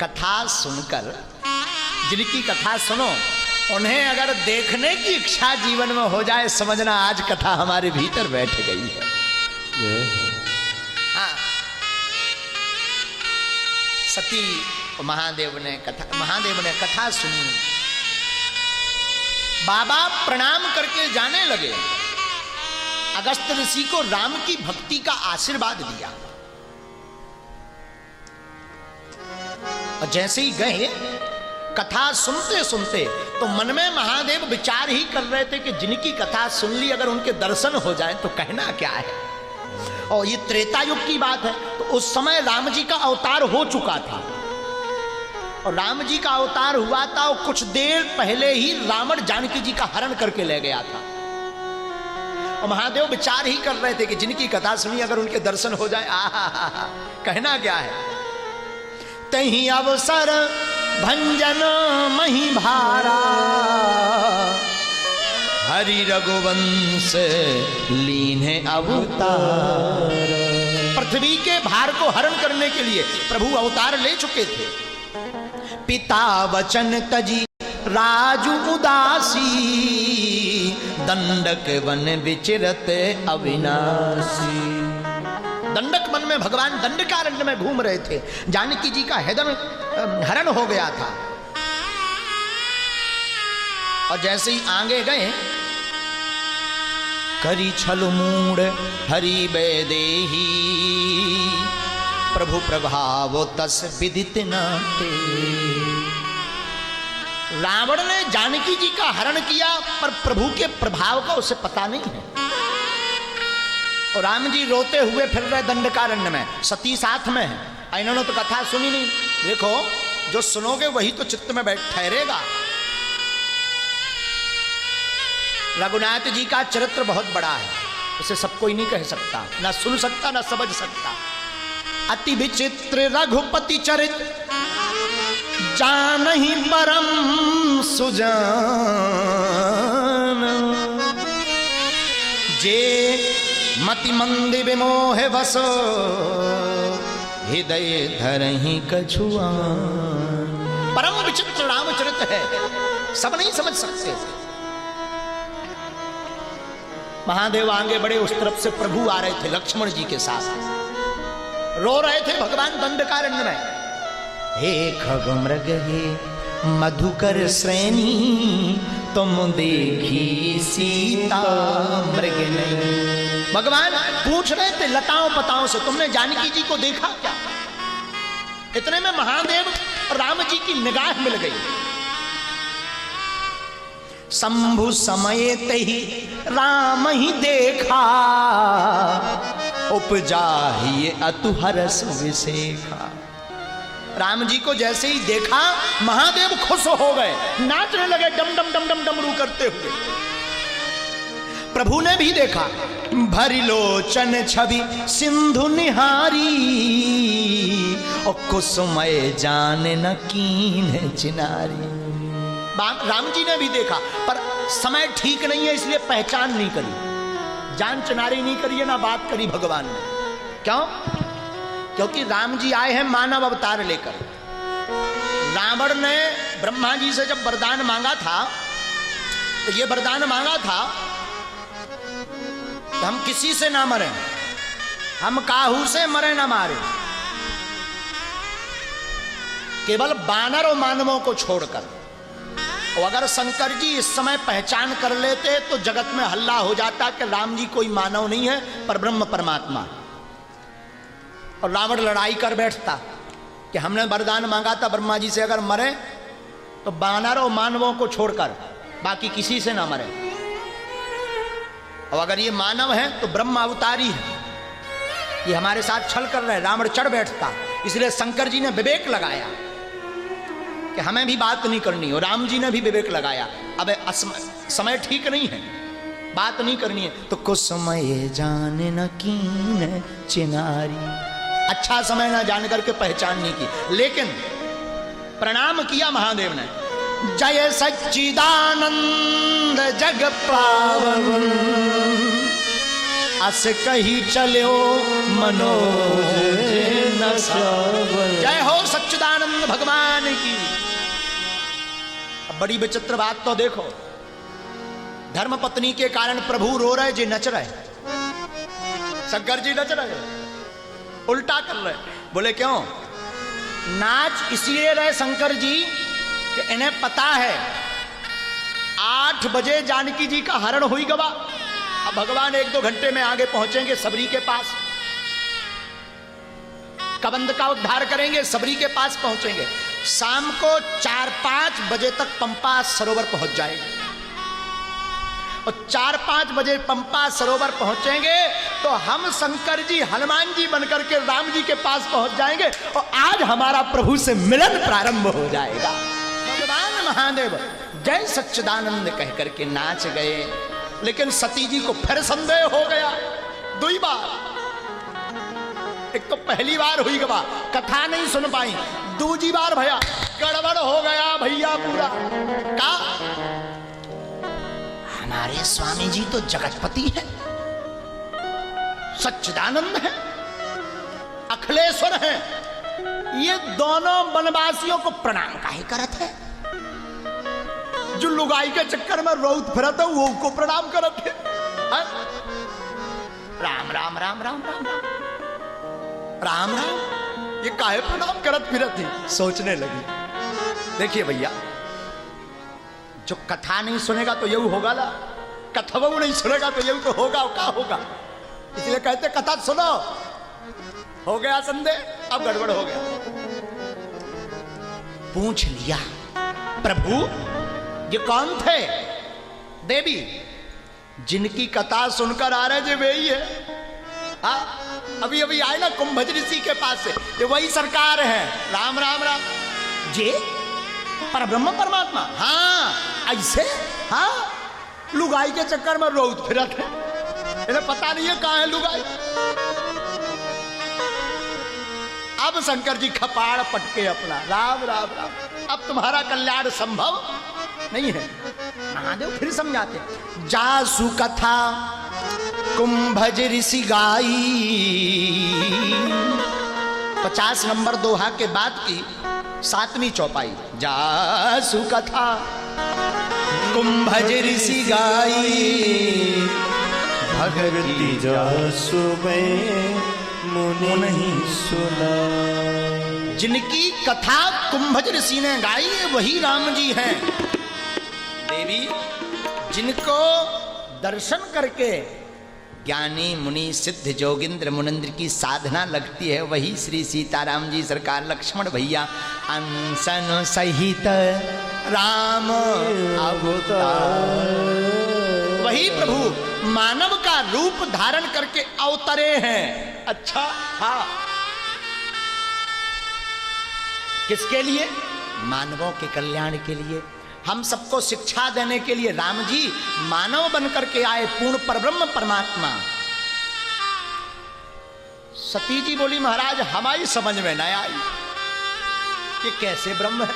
कथा सुनकर, जिनकी कथा सुनो उन्हें अगर देखने की इच्छा जीवन में हो जाए, समझना आज कथा हमारे भीतर बैठ गई है। हाँ, सती महादेव ने कथा सुनी। बाबा प्रणाम करके जाने लगे। अगस्त ऋषि को राम की भक्ति का आशीर्वाद दिया और जैसे ही गए, कथा सुनते सुनते तो मन में महादेव विचार ही कर रहे थे कि जिनकी कथा सुन ली अगर उनके दर्शन हो जाए तो कहना क्या है। और ये त्रेता युग की बात है, तो उस समय राम जी का अवतार हो चुका था और राम जी का अवतार हुआ था और कुछ देर पहले ही रावण जानकी जी का हरण करके ले गया था। और महादेव विचार ही कर रहे थे कि जिनकी कथा सुनी अगर उनके दर्शन हो जाए, आहा, कहना क्या है। तही अवसर भंजन मही भारा, हरि रघुवंश लीने अवतार। पृथ्वी के भार को हरण करने के लिए प्रभु अवतार ले चुके थे। पिता वचन तजी राजू उदासी, दंडक वन विचरत अविनाशी। दंडक वन में भगवान दंडकारण्य में घूम रहे थे। जानकी जी का हरण हो गया था और जैसे ही आगे गए, करी छल मूड हरि बेदेही, प्रभु प्रभाव तस विदित नाते। रावण ने जानकी जी का हरण किया पर प्रभु के प्रभाव का उसे पता नहीं है। और राम जी रोते हुए फिर रहे दंडकारण्य में, सती साथ में है। इन्होंने तो कथा सुनी नहीं। देखो, जो सुनोगे वही तो चित्त में बैठ ठहरेगा। रघुनाथ जी का चरित्र बहुत बड़ा है, उसे सब कोई नहीं कह सकता, ना सुन सकता ना समझ सकता। अति विचित्र रघुपति चरित, जानहि परम सुजान। जे मति मंदि विमोह वसो, हृदय धरहि कछुआन। परम विचित्र रामचरित है, सब नहीं समझ सकते। महादेव आगे बढ़े, उस तरफ से प्रभु आ रहे थे लक्ष्मण जी के साथ। रो रहे थे भगवान दंडकारण्य में। हे खगमृग हे मधुकर श्रेणी, तुम देखी सीता मृग नहीं। भगवान पूछ रहे थे लताओं पताओं से, तुमने जानकी जी को देखा क्या। इतने में महादेव और राम जी की निगाह मिल गई। शंभु समय ही राम ही देखा, उपजा ही अतु हरस विशेखा। राम जी को जैसे ही देखा महादेव खुश हो गए, नाचने लगे डम डम डम डम डमरू करते हुए। प्रभु ने भी देखा, भरी लोचन छवि सिंधु निहारी, और कुसुमय जान न कीन चिनारी। राम जी ने भी देखा पर समय ठीक नहीं है इसलिए पहचान नहीं करी, जान चिनारी नहीं करी है, ना बात करी भगवान ने। क्यों? क्योंकि राम जी आए हैं मानव अवतार लेकर। रावण ने ब्रह्मा जी से जब वरदान मांगा था तो ये वरदान मांगा था तो हम किसी से ना मरे, हम काहू से मरे ना मारे, केवल बानर और मानवों को छोड़कर। और अगर शंकर जी इस समय पहचान कर लेते तो जगत में हल्ला हो जाता कि राम जी कोई मानव नहीं है पर ब्रह्म परमात्मा। और रावण लड़ाई कर बैठता कि हमने वरदान मांगा था ब्रह्मा जी से, अगर मरे तो बानर और मानवों को छोड़कर बाकी किसी से ना मरे। और अगर ये मानव है तो ब्रह्म अवतारी है, ये हमारे साथ छल कर रहे हैं। रावण चढ़ बैठता, इसलिए शंकर जी ने विवेक लगाया कि हमें भी बात नहीं करनी, और राम जी ने भी विवेक लगाया अब समय ठीक नहीं है, बात नहीं करनी है। तो कुसुमय जान न कीन चिनारी, अच्छा समय ना जान करके पहचान नहीं की, लेकिन प्रणाम किया महादेव ने। जय सच्चिदानंद जग पावन, अस कही चलो मनोज न श्रवण। जय हो सच्चिदानंद भगवान की। अब बड़ी विचित्र बात तो देखो, धर्म पत्नी के कारण प्रभु रो रहे जी नच रहे, शंकर जी नच रहे, उल्टा कर रहे। बोले क्यों? नाच इसलिए रहे शंकर जी कि इन्हें पता है 8 बजे जानकी जी का हरण हुई गवा। अब भगवान 1-2 घंटे में आगे पहुंचेंगे सबरी के पास, कबंध का उद्धार करेंगे, सबरी के पास पहुंचेंगे। शाम को 4-5 बजे तक पंपा सरोवर पहुंच जाएंगे और 4-5 बजे पंपा सरोवर पहुंचेंगे तो हम शंकर जी हनुमान जी बनकर के राम जी के पास पहुंच जाएंगे और आज हमारा प्रभु से मिलन प्रारंभ हो जाएगा। भगवान महादेव जय सच्चिदानंद कह करके नाच गए, लेकिन सती जी को फिर संदेह हो गया 2 बार। एक तो पहली बार हुई गवा, कथा नहीं सुन पाई, दूसरी बार भैया गड़बड़ हो गया भैया पूरा। का हमारे स्वामी जी तो जगतपति है, सच्चिदानंद है, अखिलेश्वर है, ये दोनों वनवासियों को प्रणाम काहे करत है? जो लुगाई के चक्कर में रोत फिरत है वो को प्रणाम करत है। राम राम राम राम राम राम राम, ये काहे प्रणाम करत फिरत थी? सोचने लगी। देखिए भैया, जो कथा नहीं सुनेगा तो यही होगा ना, कथवो नहीं सुनेगा तो यही तो होगा। क्या होगा? इसलिए कहते कथा सुनो। हो गया संदेह, अब गड़बड़ हो गया। पूछ लिया प्रभु ये कौन थे? देवी जिनकी कथा सुनकर आ रहे थे वही है। अभी अभी आए ना कुंभज ऋषि के पास से, ये वही सरकार है। राम राम राम जे परब्रह्म परमात्मा। हाँ ऐसे, हाँ लुगाई के चक्कर में रोत फिरत है, इन्हें पता नहीं है कहां है लुगाई। अब शंकर जी खपाड़ पटके अपना, राम राम राम, अब तुम्हारा कल्याण संभव नहीं है। महादेव फिर समझाते, जासु कथा कुंभज ऋषि गाई। 50 नंबर दोहा के बाद की 7वीं चौपाई। जासु कथा कुंभज ऋषि गाई, भगति जासु में मुनि सुना। जिनकी कथा कुंभज ऋषि ने गाई वही राम जी हैं। देवी जिनको दर्शन करके ज्ञानी मुनि सिद्ध जोगिंद्र मुनिंद्र की साधना लगती है वही श्री सीताराम जी सरकार, लक्ष्मण भैया अंसन सहित राम अवतार। वही प्रभु मानव का रूप धारण करके अवतरे हैं। अच्छा हाँ, किसके लिए? मानवों के कल्याण के लिए, हम सबको शिक्षा देने के लिए राम जी मानव बनकर के आए, पूर्ण परब्रह्म परमात्मा। सती जी बोली महाराज हमारी समझ में न आई, ये कैसे ब्रह्म है,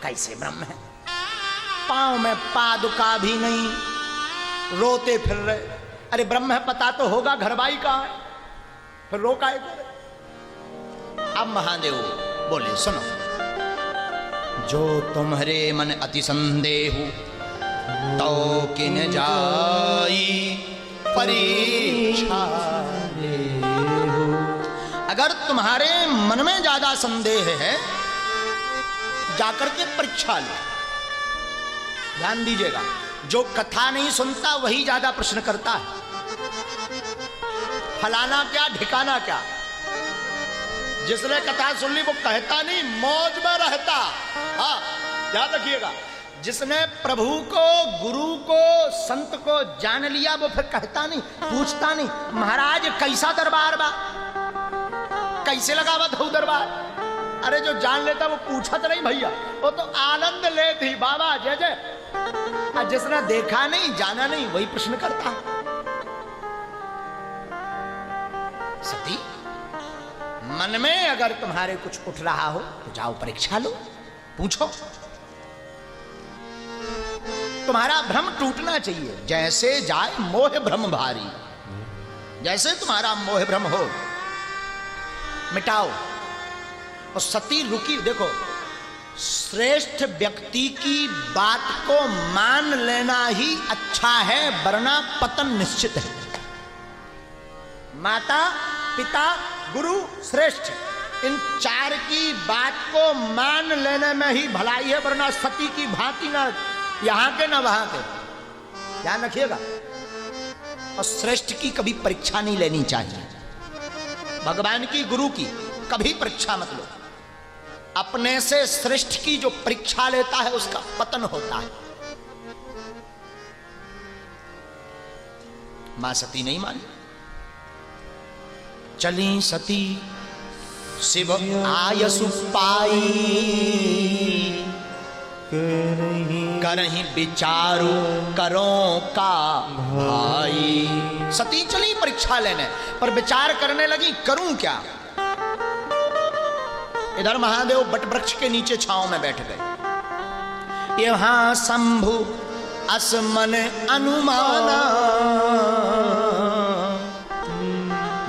कैसे ब्रह्म है? पांव में पादुका भी नहीं, रोते फिर रहे। अरे ब्रह्म है पता तो होगा, घरवाई कहां है, फिर रोकाए करे। अब महादेव बोले सुनो, जो तुम्हारे मन अति संदेह तो किन जाई परीक्षा लेहु। अगर तुम्हारे मन में ज्यादा संदेह है जाकर के परीक्षा लो। ध्यान दीजिएगा, जो कथा नहीं सुनता वही ज्यादा प्रश्न करता है। फलाना क्या ठिकाना क्या, जिसने कथा सुन ली वो कहता नहीं, मौज में रहता। हाँ याद रखिएगा, जिसने प्रभु को, गुरु को, संत को जान लिया वो फिर कहता नहीं, पूछता नहीं महाराज कैसा दरबार बा, कैसे लगा हुआ दरबार। अरे जो जान लेता वो पूछा तो नहीं भैया, वो तो आनंद लेती बाबा जय जय। और जिसने देखा नहीं जाना नहीं वही प्रश्न करता। सती मन में अगर तुम्हारे कुछ उठ रहा हो तो जाओ परीक्षा लो, पूछो। तुम्हारा भ्रम टूटना चाहिए, जैसे जाए मोह भ्रम भारी। जैसे तुम्हारा मोह भ्रम हो मिटाओ। और सती रुकी। देखो, श्रेष्ठ व्यक्ति की बात को मान लेना ही अच्छा है, वरना पतन निश्चित है। माता, पिता, गुरु, श्रेष्ठ, इन चार की बात को मान लेने में ही भलाई है, वरना सती की भांति ना यहां के ना वहां के। ध्यान रखिएगा। और श्रेष्ठ की कभी परीक्षा नहीं लेनी चाहिए, भगवान की, गुरु की कभी परीक्षा मत लो। अपने से श्रेष्ठ की जो परीक्षा लेता है उसका पतन होता है। मां सती नहीं मानी, चली सती शिव आयसु पाई, करहीं विचारो करो का भाई। सती चली परीक्षा लेने, पर विचार करने लगी करूं क्या। इधर महादेव बट वृक्ष के नीचे छांव में बैठ गए। यहां शंभु असमन अनुमाना,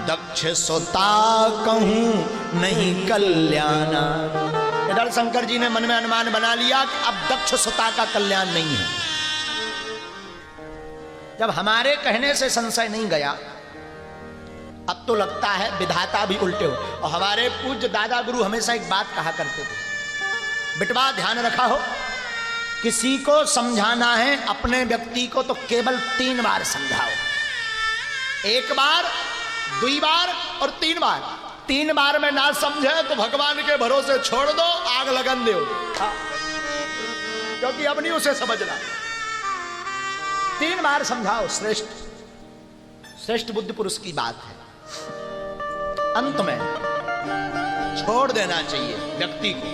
दक्ष सोता कहूं नहीं कल्याणा। इधर शंकर जी ने मन में अनुमान बना लिया कि अब दक्ष सुता का कल्याण नहीं है। जब हमारे कहने से संशय नहीं गया, अब तो लगता है विधाता भी उल्टे हो। और हमारे पूज्य दादा गुरु हमेशा एक बात कहा करते थे, बिटवा ध्यान रखा हो, किसी को समझाना है अपने व्यक्ति को तो केवल 3 बार समझाओ। 1 बार, 2 बार और 3 बार। 3 बार में ना समझे तो भगवान के भरोसे छोड़ दो, आग लगन दो, क्योंकि अब नहीं उसे समझना। 3 बार समझाओ, श्रेष्ठ बुद्ध पुरुष की बात है। अंत में छोड़ देना चाहिए व्यक्ति को।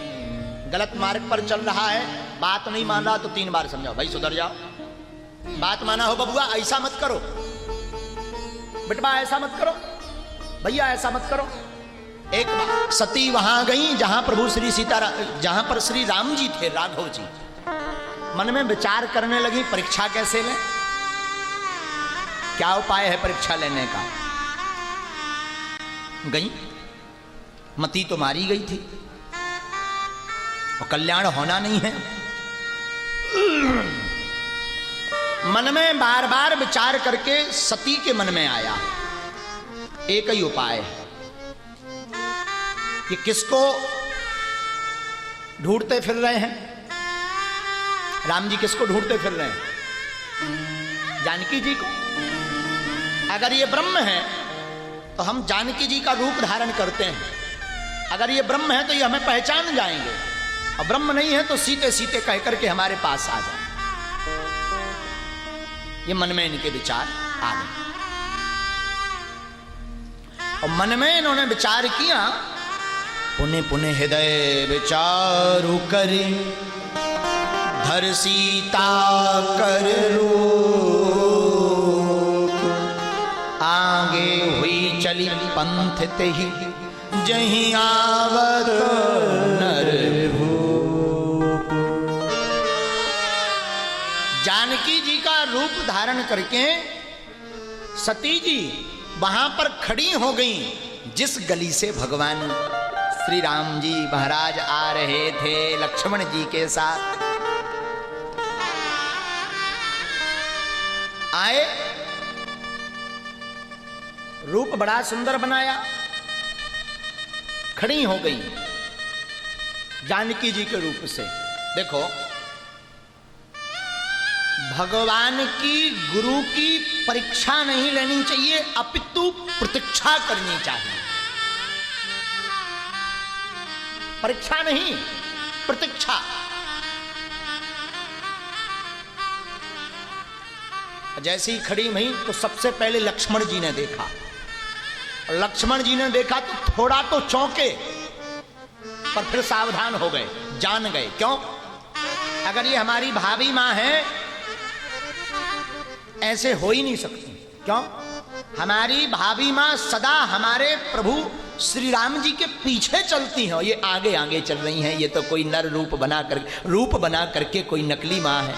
गलत मार्ग पर चल रहा है, बात नहीं मान रहा तो 3 बार समझाओ, भाई सुधर जाओ, बात माना हो बबुआ, ऐसा मत करो, बेटवा ऐसा मत करो, भैया ऐसा मत करो। एक बार सती वहां गई जहां प्रभु जहां पर श्री राम जी थे, राघव जी। मन में विचार करने लगी परीक्षा कैसे लें, क्या उपाय है परीक्षा लेने का। गई, मती तो मारी गई थी और कल्याण होना नहीं है। मन में बार बार विचार करके सती के मन में आया एक ही उपाय है कि किसको ढूंढते फिर रहे हैं। राम जी किसको ढूंढते फिर रहे हैं? जानकी जी को। अगर ये ब्रह्म है तो हम जानकी जी का रूप धारण करते हैं। अगर ये ब्रह्म है तो ये हमें पहचान जाएंगे, और ब्रह्म नहीं है तो सीते सीते कह करके हमारे पास आ जाए। ये मन में इनके विचार आ गए और मन में इन्होंने विचार किया, पुने पुने हृदय विचारु करी, धर सीता कर रूप, आगे हुई चली पंथ तेहि, जहीं आवत नर भूप। जानकी जी का रूप धारण करके सती जी वहां पर खड़ी हो गई, जिस गली से भगवान श्री राम जी महाराज आ रहे थे लक्ष्मण जी के साथ। आए, रूप बड़ा सुंदर बनाया, खड़ी हो गई जानकी जी के रूप से। देखो, भगवान की, गुरु की परीक्षा नहीं लेनी चाहिए, अपितु प्रतीक्षा करनी चाहिए। परीक्षा नहीं, प्रतीक्षा। जैसे ही खड़ी हुई तो सबसे पहले लक्ष्मण जी ने देखा, और लक्ष्मण जी ने देखा तो थोड़ा तो चौंके, पर फिर सावधान हो गए, जान गए। क्यों? अगर ये हमारी भाभी मां है, ऐसे हो ही नहीं सकती। क्यों? हमारी भाभी मां सदा हमारे प्रभु श्री राम जी के पीछे चलती हैं, और ये आगे आगे चल रही हैं। ये तो कोई नर रूप बना करके कोई नकली मां है।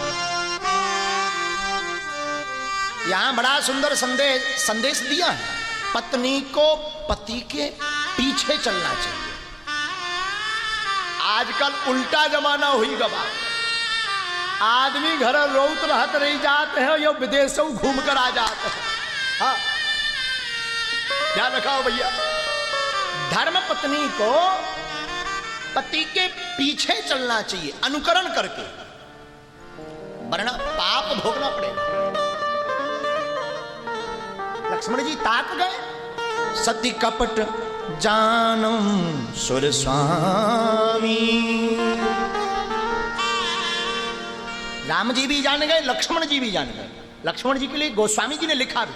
यहां बड़ा सुंदर संदेश दिया है, पत्नी को पति के पीछे चलना चाहिए। आजकल उल्टा जमाना हुई गवा। आदमी घर रोत रहत रही जाते हैं, यो विदेशों घूम कर आ जाते हैं। हाँ, ध्यान रखाओ भैया। धर्म पत्नी को पति के पीछे चलना चाहिए, अनुकरण करके, वरना पाप भोगना पड़ेगा। लक्ष्मण जी ताक गए, सती कपट जानम सुर स्वामी। राम जी भी जान गए, लक्ष्मण जी भी जान गए। लक्ष्मण जी के लिए गोस्वामी जी ने लिखा भी,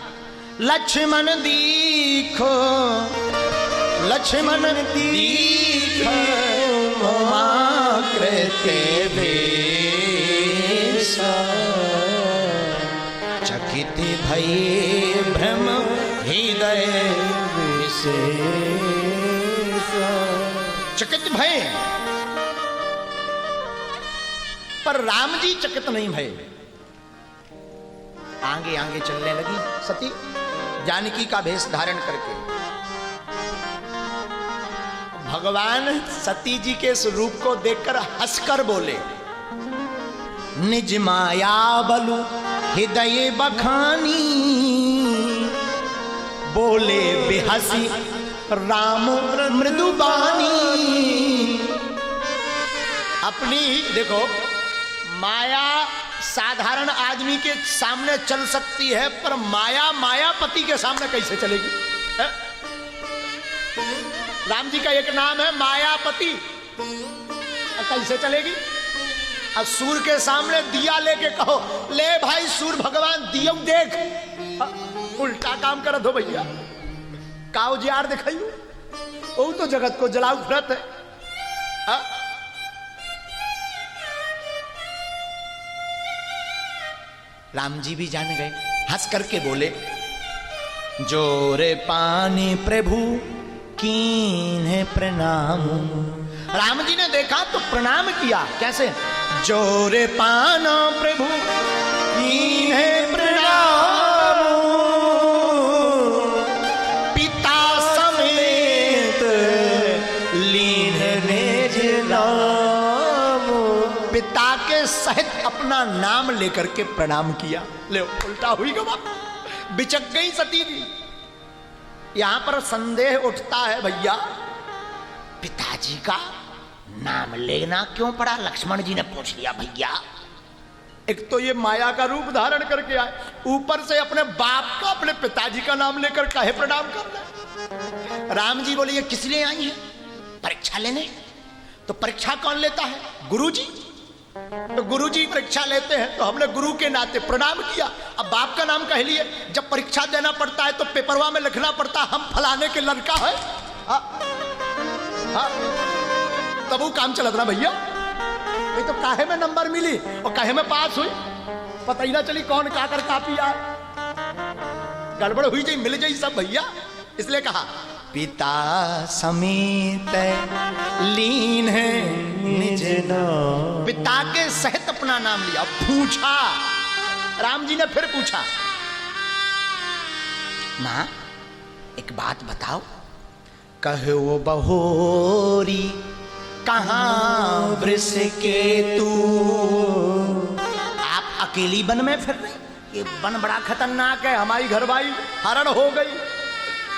लक्ष्मण दीखो लक्ष्मण दीखो मां कृते वेशा, चकित भये भ्रम हृदय विशेषा। चकित भय, पर राम जी चकित नहीं भये। आगे आगे चलने लगी सती जानकी का भेष धारण करके। भगवान सती जी के इस रूप को देखकर हंसकर बोले, निज माया बलु हृदय बखानी, बोले बेहसी राम मृदुबानी। अपनी देखो, माया साधारण आदमी के सामने चल सकती है, पर माया मायापति के सामने कैसे चलेगी? है? राम जी का एक नाम है मायापति, कैसे चलेगी? सूर के सामने दिया लेके कहो, ले भाई सूर भगवान दियो देख। उल्टा काम कर दो भैया, काउ जियार दिखाइयो, वो तो जगत को जलाऊ व्रत है। राम जी भी जान गए, हंस करके बोले, जोरे पानी प्रभु कीन्हे प्रणाम। राम जी ने देखा तो प्रणाम किया। कैसे? जोरे पाना प्रभु कीन्हे प्रणाम, पिता समेत लीन निज नाम। पिता के सहित अपना नाम लेकर के प्रणाम किया। ले उल्टा हुई गवा, बिचक गई सती जी। यहां पर संदेह उठता है भैया, पिताजी का नाम लेना क्यों पड़ा? लक्ष्मण जी ने पूछ लिया, भैया एक तो ये माया का रूप धारण करके आए, ऊपर से अपने बाप का, अपने पिताजी का नाम लेकर काहे प्रणाम कर रहे? राम जी बोले, ये किस लिए आई है? परीक्षा लेने। तो परीक्षा कौन लेता है? गुरुजी। तो गुरुजी परीक्षा लेते हैं, तो हमने गुरु के नाते प्रणाम किया। अब बाप का नाम कह लिए, जब परीक्षा देना पड़ता है तो पेपरवा में लिखना पड़ता है हम फलाने के लड़का है। तब वो काम चलत रहा भैया। ये तो काहे में नंबर मिली और काहे में पास हुई, पता ही ना चली कौन क्या कर कापी आए, गड़बड़ हुई जाई मिल जाई सब भैया। इसलिए कहा पिता समेत लीन है निज नाम। पिता के सहित अपना नाम लिया। पूछा, राम जी ने फिर पूछा, मां एक बात बताओ, कहो बहोरी कहां वृष के तू। आप अकेली वन में फिर रहे, ये वन बड़ा खतरनाक है, हमारी घरवाली हरण हो गई,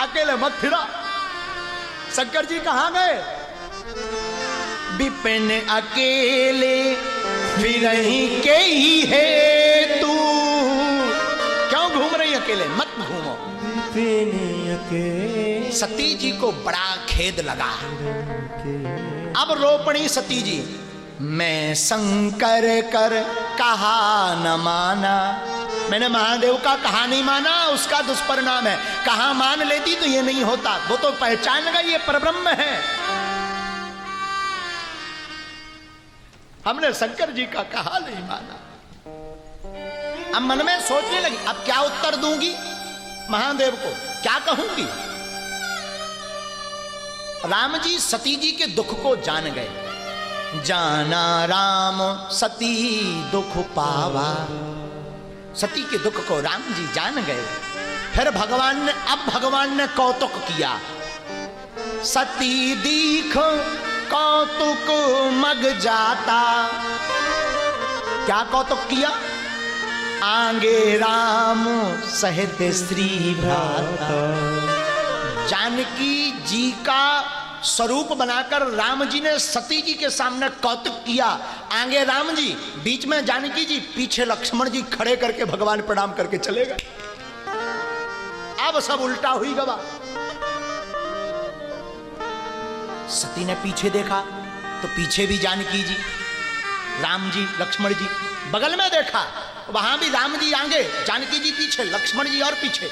अकेले मत फिरा। शंकर जी कहां गए? विपिन अकेले फिरहीं के ही है तू। क्यों घूम रही अकेले? मत घूमो। सती जी को बड़ा खेद लगा। अब रो पड़ी सती जी, मैं शंकर कर कहा न माना। मैंने महादेव का कहा नहीं माना, उसका दुष्परिणाम है। कहा मान लेती तो ये नहीं होता। वो तो पहचान गई ये परब्रह्म है। हमने शंकर जी का कहा नहीं माना। अब मन में सोचने लगी, अब क्या उत्तर दूंगी महादेव को, क्या कहूंगी? राम जी सती जी के दुख को जान गए। जाना राम सती दुख पावा। सती के दुख को राम जी जान गए। फिर भगवान ने कौतुक किया। सती दीख कौतुक मग जाता। क्या कौतुक किया? आगे राम सहित श्री भ्राता। जानकी जी का स्वरूप बनाकर राम जी ने सती जी के सामने कौतुक किया। आगे राम जी, बीच में जानकी जी, पीछे लक्ष्मण जी खड़े करके भगवान प्रणाम करके चले गए। अब सब उल्टा हुई गवा। सती ने पीछे देखा तो पीछे भी जानकी जी, राम जी, लक्ष्मण जी। बगल में देखा, वहां भी राम जी आगे, जानकी जी पीछे, लक्ष्मण जी और पीछे।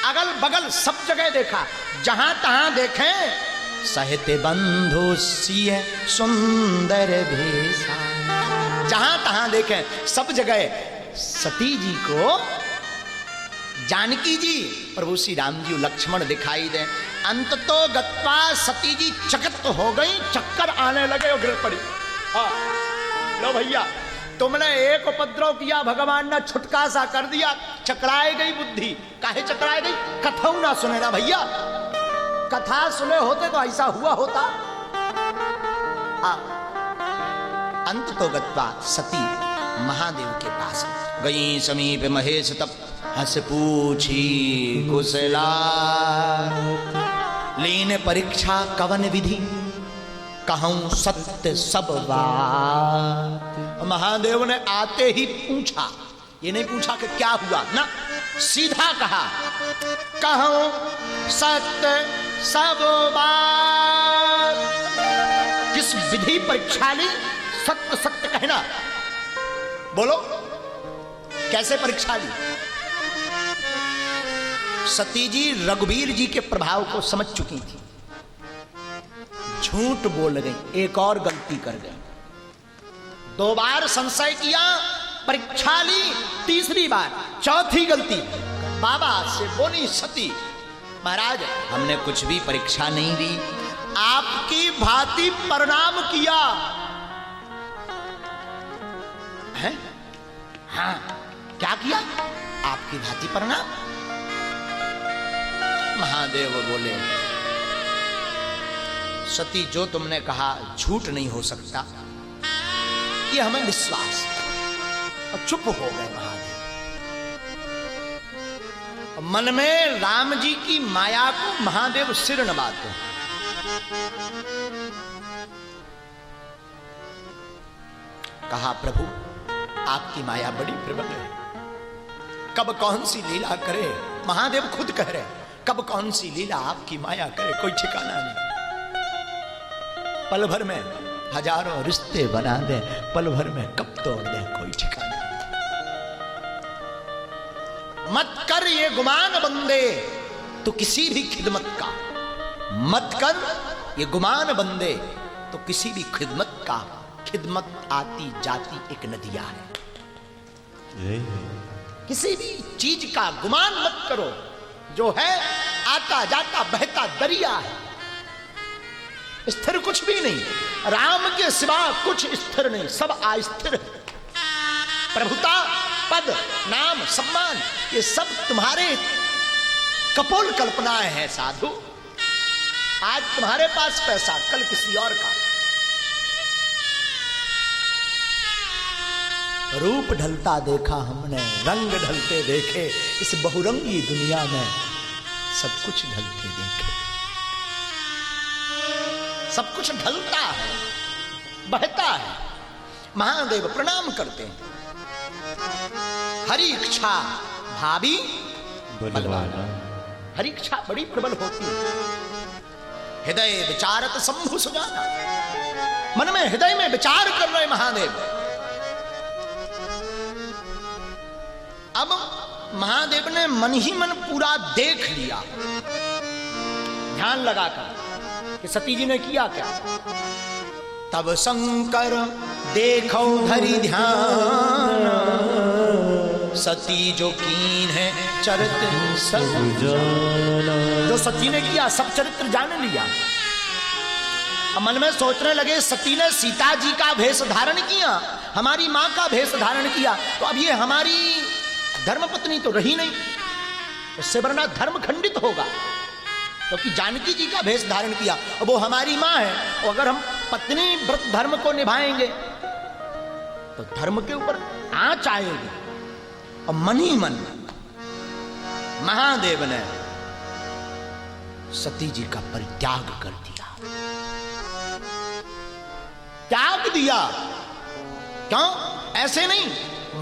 अगल बगल सब जगह देखा, जहां तहां देखें सहित बंधु सिय सुंदर भेषा। जहां तहां देखें सब जगह सती जी को, जानकी जी, प्रभु श्री राम जी, लक्ष्मण दिखाई दे। अंत तो गत्वा सती जी चकित हो गई, चक्कर आने लगे और गिर पड़ी। हाँ, लो भैया, तुमने एक उपद्रव किया, भगवान ने छुटका सा कर दिया, चकराए गई बुद्धि। काहे चकराए गई? कथाऊ ना सुने ना भैया, कथा सुने होते तो ऐसा हुआ होता। अंत तो गत्वा सती महादेव के पास गई, समीप महेश तब हंस पूछी कुशला। लीन परीक्षा कवन विधि, कहूं सत्य सब बात। महादेव ने आते ही पूछा, ये नहीं पूछा कि क्या हुआ ना, सीधा कहा कहूं सत्य सब बात। किस विधि परीक्षा ली? सत्य सत्य कहना। बोलो कैसे परीक्षा ली? सती जी रघुवीर जी के प्रभाव को समझ चुकी थी, झूठ बोल गई, एक और गलती कर गई। 2 बार संशय किया, परीक्षा ली, तीसरी बार, चौथी गलती बाबा से बोली सती, महाराज हमने कुछ भी परीक्षा नहीं दी, आपकी भांति प्रणाम किया है। हाँ, क्या किया? आपकी भांति प्रणाम। महादेव बोले, सती जो तुमने कहा झूठ नहीं हो सकता, ये हमें विश्वास है। और चुप हो गए महादेव। मन में राम जी की माया को महादेव सिर नवाते। कहा प्रभु आपकी माया बड़ी प्रबल है, कब कौन सी लीला करे। महादेव खुद कह रहे, कब कौन सी लीला आपकी माया करे, कोई ठिकाना नहीं। पल भर में हजारों रिश्ते बना दे, पल भर में कब तोड़ दे, कोई ठिकाना नहीं। मत कर ये गुमान बंदे तो किसी भी खिदमत का, मत कर ये गुमान बंदे तो किसी भी खिदमत का। खिदमत आती जाती एक नदिया है, किसी भी चीज का गुमान मत करो, जो है आता जाता बहता दरिया है, स्थिर कुछ भी नहीं। राम के सिवा कुछ स्थिर नहीं, सब अस्थिर है। प्रभुता, पद, नाम, सम्मान, ये सब तुम्हारे कपोल कल्पनाएं हैं साधु। आज तुम्हारे पास पैसा, कल किसी और का। रूप ढलता देखा हमने, रंग ढलते देखे, इस बहुरंगी दुनिया में सब कुछ ढलते देखे। सब कुछ ढलता है, बहता है। महादेव प्रणाम करते हैं। हरि इच्छा भाभी बलवाना। हरि इच्छा बड़ी प्रबल होती है। हृदय विचारत शंभु सुजाना, मन में हृदय में विचार कर रहे महादेव। अब महादेव ने मन ही मन पूरा देख लिया, ध्यान लगाकर कि सती जी ने किया क्या। तब शंकर देखो धरि ध्यान, सती जो कीन है चरित्र सब जाना। जो सती ने किया सब चरित्र जान लिया। अब मन में सोचने लगे, सती ने सीता जी का वेश धारण किया, हमारी मां का वेश धारण किया, तो अब ये हमारी धर्मपत्नी तो रही नहीं, इससे वरना धर्म खंडित होगा। क्योंकि जानकी जी का वेश धारण किया और वो हमारी मां है, और अगर हम पत्नी व्रत धर्म को निभाएंगे तो धर्म के ऊपर आंच आएगी। और मन ही मन महादेव ने सती जी का परित्याग कर दिया, त्याग दिया। क्यों? ऐसे नहीं,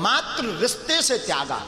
मात्र रिश्ते से त्यागा।